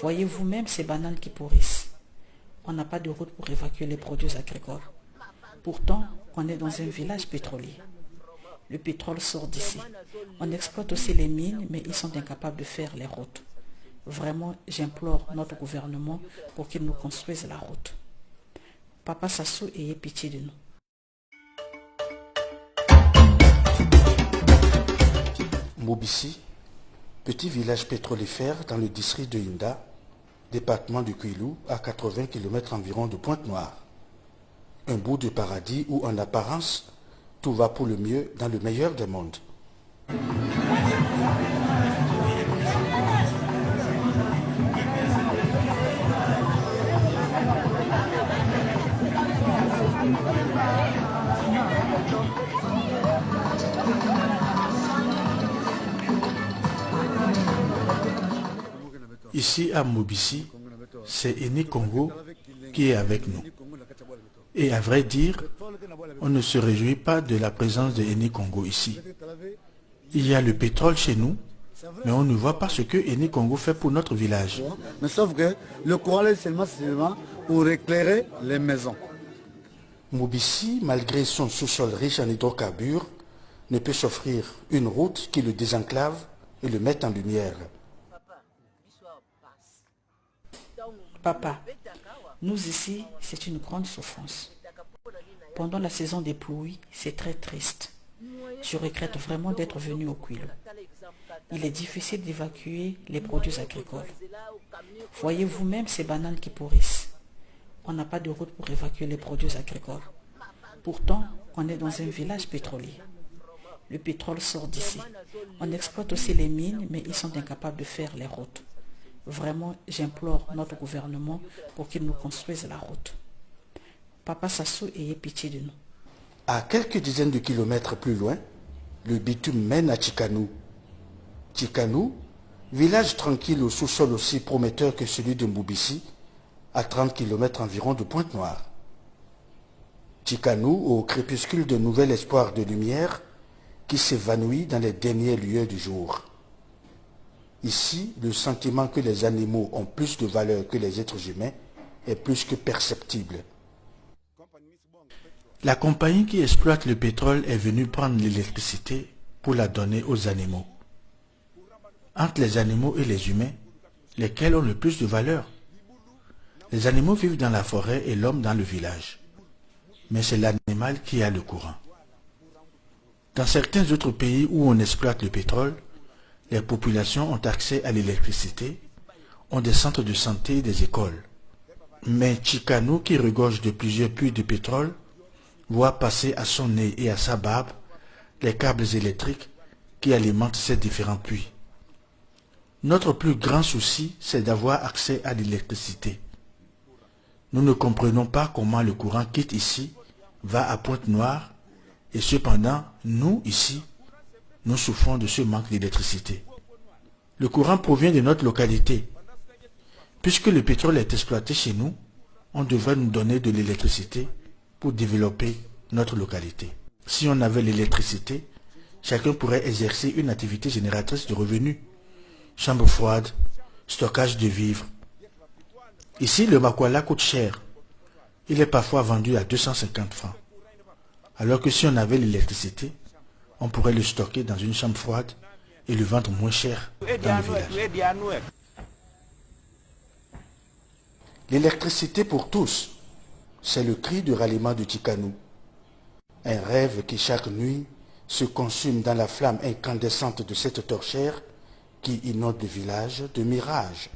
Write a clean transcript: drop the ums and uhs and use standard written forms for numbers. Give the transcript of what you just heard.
Voyez vous-même ces bananes qui pourrissent. On n'a pas de route pour évacuer les produits agricoles. Pourtant, on est dans un village pétrolier. Le pétrole sort d'ici. On exploite aussi les mines, mais ils sont incapables de faire les routes. Vraiment, j'implore notre gouvernement pour qu'il nous construise la route. Papa Sassou, ayez pitié de nous. Mbobissi, petit village pétrolifère dans le district de Inda, département du Kwilu, à 80 km environ de Pointe-Noire. Un bout de paradis où, en apparence, tout va pour le mieux dans le meilleur des mondes. Ici à Mbobissi, c'est Eni Congo qui est avec nous. Et à vrai dire, on ne se réjouit pas de la présence de Eni Congo ici. Il y a le pétrole chez nous, mais on ne voit pas ce que Eni Congo fait pour notre village. Mais sauf que le courant est seulement pour éclairer les maisons. Mbobissi, malgré son sous-sol riche en hydrocarbures, ne peut s'offrir une route qui le désenclave et le mette en lumière. Papa, nous ici, c'est une grande souffrance. Pendant la saison des pluies, c'est très triste. Je regrette vraiment d'être venu au Kwilu. Il est difficile d'évacuer les produits agricoles. Voyez vous-même ces bananes qui pourrissent. On n'a pas de route pour évacuer les produits agricoles. Pourtant, on est dans un village pétrolier. Le pétrole sort d'ici. On exploite aussi les mines, mais ils sont incapables de faire les routes. Vraiment, j'implore notre gouvernement pour qu'il nous construise la route. Papa Sassou, ayez pitié de nous. À quelques dizaines de kilomètres plus loin, le bitume mène à Tchikanou. Tchikanou, village tranquille au sous-sol aussi prometteur que celui de Mbobissi, à 30 km environ de Pointe-Noire. Tchikanou, au crépuscule de nouvel espoir de lumière, qui s'évanouit dans les dernières lueurs du jour. Ici, le sentiment que les animaux ont plus de valeur que les êtres humains est plus que perceptible. La compagnie qui exploite le pétrole est venue prendre l'électricité pour la donner aux animaux. Entre les animaux et les humains, lesquels ont le plus de valeur? Les animaux vivent dans la forêt et l'homme dans le village. Mais c'est l'animal qui a le courant. Dans certains autres pays où on exploite le pétrole, les populations ont accès à l'électricité, ont des centres de santé et des écoles. Mais Tchikanou, qui regorge de plusieurs puits de pétrole, voit passer à son nez et à sa barbe les câbles électriques qui alimentent ces différents puits. Notre plus grand souci, c'est d'avoir accès à l'électricité. Nous ne comprenons pas comment le courant quitte ici, va à Pointe-Noire, et cependant, nous, ici, nous souffrons de ce manque d'électricité. Le courant provient de notre localité. Puisque le pétrole est exploité chez nous, on devrait nous donner de l'électricité pour développer notre localité. Si on avait l'électricité, chacun pourrait exercer une activité génératrice de revenus. Chambre froide, stockage de vivres. Ici, le makwala coûte cher. Il est parfois vendu à 250 francs. Alors que si on avait l'électricité, on pourrait le stocker dans une chambre froide et le vendre moins cher dans le village. L'électricité pour tous, c'est le cri de ralliement de Tchikanou. Un rêve qui chaque nuit se consume dans la flamme incandescente de cette torchère qui inonde le village de mirages.